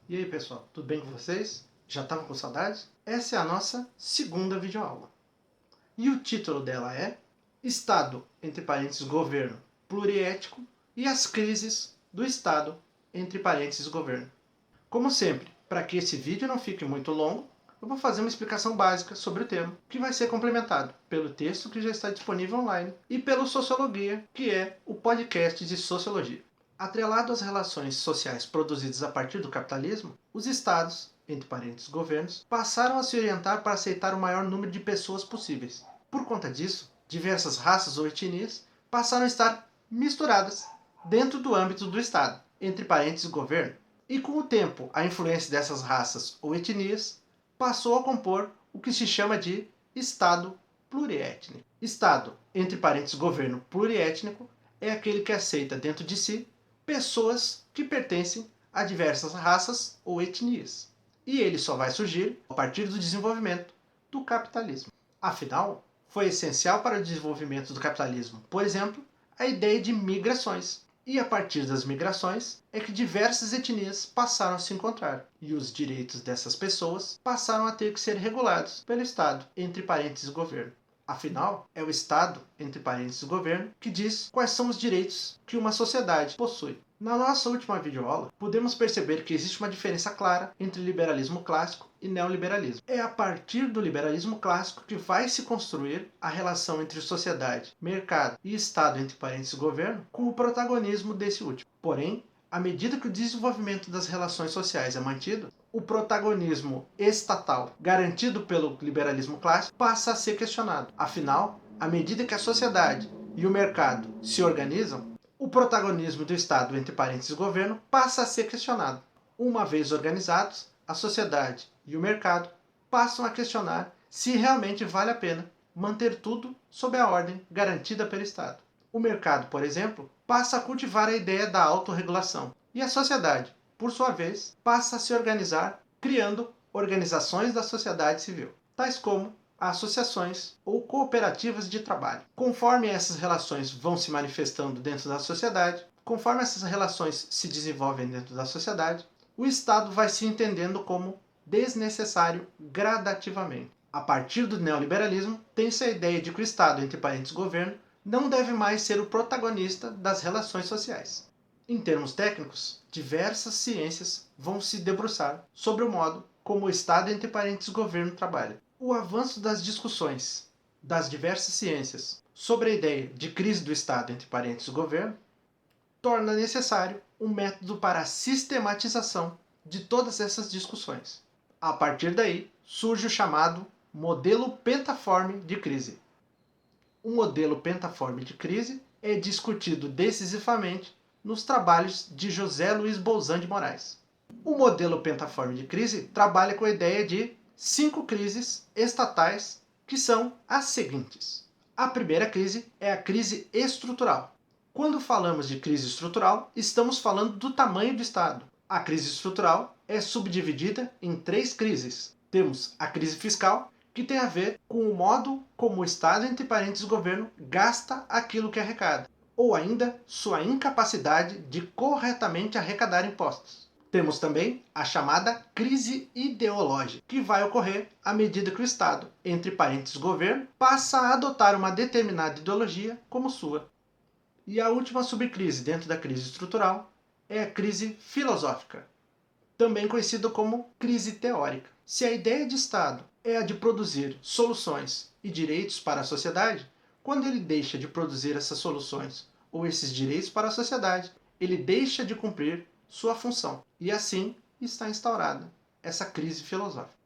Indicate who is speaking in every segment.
Speaker 1: E aí pessoal, tudo bem com vocês? Já estavam com saudades? Essa é a nossa segunda videoaula. E o título dela é Estado, entre parênteses, governo pluriético e as crises do Estado, entre parênteses, governo. Como sempre, para que esse vídeo não fique muito longo, eu vou fazer uma explicação básica sobre o tema, que vai ser complementado pelo texto que já está disponível online e pelo Sociologia, que é o podcast de Sociologia. Atrelado às relações sociais produzidas a partir do capitalismo, os estados, entre parênteses governos, passaram a se orientar para aceitar o maior número de pessoas possíveis. Por conta disso, diversas raças ou etnias passaram a estar misturadas dentro do âmbito do estado, entre parênteses governo. E com o tempo, a influência dessas raças ou etnias passou a compor o que se chama de Estado pluriétnico. Estado, entre parênteses governo pluriétnico, é aquele que aceita dentro de si pessoas que pertencem a diversas raças ou etnias. E ele só vai surgir a partir do desenvolvimento do capitalismo. Afinal, foi essencial para o desenvolvimento do capitalismo, por exemplo, a ideia de migrações. E a partir das migrações é que diversas etnias passaram a se encontrar, e os direitos dessas pessoas passaram a ter que ser regulados pelo Estado, entre parênteses governo. Afinal, é o Estado, entre parênteses governo, que diz quais são os direitos que uma sociedade possui. Na nossa última videoaula, podemos perceber que existe uma diferença clara entre liberalismo clássico e neoliberalismo. É a partir do liberalismo clássico que vai se construir a relação entre sociedade, mercado e Estado, entre parênteses governo, com o protagonismo desse último. Porém, à medida que o desenvolvimento das relações sociais é mantido, o protagonismo estatal garantido pelo liberalismo clássico passa a ser questionado. Afinal, à medida que a sociedade e o mercado se organizam, o protagonismo do Estado, entre parênteses governo, passa a ser questionado. Uma vez organizados, a sociedade e o mercado passam a questionar se realmente vale a pena manter tudo sob a ordem garantida pelo Estado. O mercado, por exemplo, passa a cultivar a ideia da autorregulação. E a sociedade, por sua vez, passa a se organizar criando organizações da sociedade civil, tais como associações ou cooperativas de trabalho. Conforme essas relações vão se manifestando dentro da sociedade, conforme essas relações se desenvolvem dentro da sociedade, o Estado vai se entendendo como desnecessário gradativamente. A partir do neoliberalismo, tem-se a ideia de que o Estado, entre parênteses governo, não deve mais ser o protagonista das relações sociais. Em termos técnicos, diversas ciências vão se debruçar sobre o modo como o Estado, entre parênteses governo, trabalha. O avanço das discussões das diversas ciências sobre a ideia de crise do Estado, entre parênteses governo, torna necessário um método para a sistematização de todas essas discussões. A partir daí, surge o chamado modelo pentaforme de crise. O modelo pentaforme de crise é discutido decisivamente nos trabalhos de José Luiz Bolzan de Moraes. O modelo pentaforme de crise trabalha com a ideia de 5 crises estatais, que são as seguintes. A primeira crise é a crise estrutural. Quando falamos de crise estrutural, estamos falando do tamanho do Estado. A crise estrutural é subdividida em 3 crises. Temos a crise fiscal, que tem a ver com o modo como o Estado, entre parênteses governo, gasta aquilo que arrecada, ou ainda sua incapacidade de corretamente arrecadar impostos. Temos também a chamada crise ideológica, que vai ocorrer à medida que o Estado, entre parênteses governo, passa a adotar uma determinada ideologia como sua. E a última subcrise dentro da crise estrutural é a crise filosófica, também conhecida como crise teórica. Se a ideia de Estado é a de produzir soluções e direitos para a sociedade, quando ele deixa de produzir essas soluções ou esses direitos para a sociedade, ele deixa de cumprir sua função. E assim está instaurada essa crise filosófica.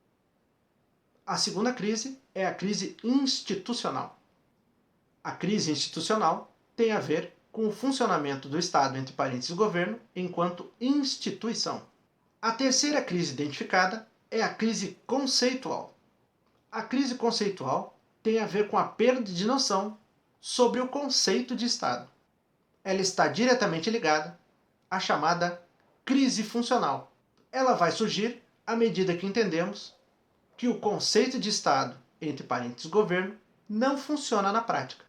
Speaker 1: A segunda crise é a crise institucional. A crise institucional tem a ver com o funcionamento do Estado, entre parênteses governo, enquanto instituição. A terceira crise identificada é a crise conceitual. A crise conceitual tem a ver com a perda de noção sobre o conceito de Estado. Ela está diretamente ligada à chamada crise funcional. Ela vai surgir à medida que entendemos que o conceito de Estado, entre parênteses governo, não funciona na prática.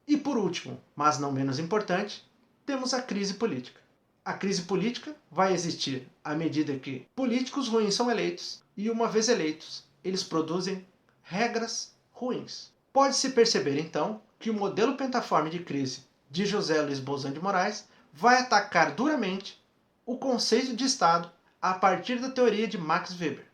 Speaker 1: E por último, mas não menos importante, temos a crise política. A crise política vai existir à medida que políticos ruins são eleitos e, uma vez eleitos, eles produzem regras ruins. Pode-se perceber, então, que o modelo pentaforme de crise de José Luiz Bolzan de Moraes vai atacar duramente o conceito de Estado a partir da teoria de Max Weber.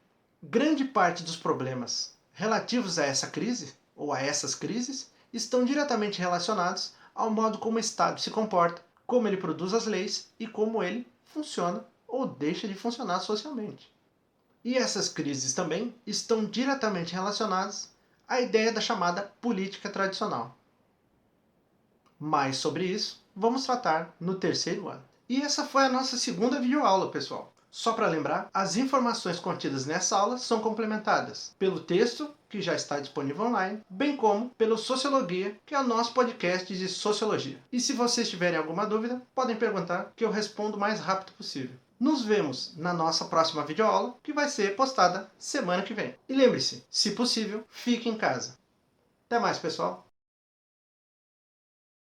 Speaker 1: Grande parte dos problemas relativos a essa crise, ou a essas crises, estão diretamente relacionados ao modo como o Estado se comporta, como ele produz as leis e como ele funciona ou deixa de funcionar socialmente. E essas crises também estão diretamente relacionadas à ideia da chamada política tradicional. Mais sobre isso vamos tratar no terceiro ano. E essa foi a nossa segunda videoaula, pessoal. Só para lembrar, as informações contidas nessa aula são complementadas pelo texto, que já está disponível online, bem como pelo Sociologia, que é o nosso podcast de Sociologia. E se vocês tiverem alguma dúvida, podem perguntar que eu respondo o mais rápido possível. Nos vemos na nossa próxima videoaula, que vai ser postada semana que vem. E lembre-se, se possível, fique em casa. Até mais, pessoal!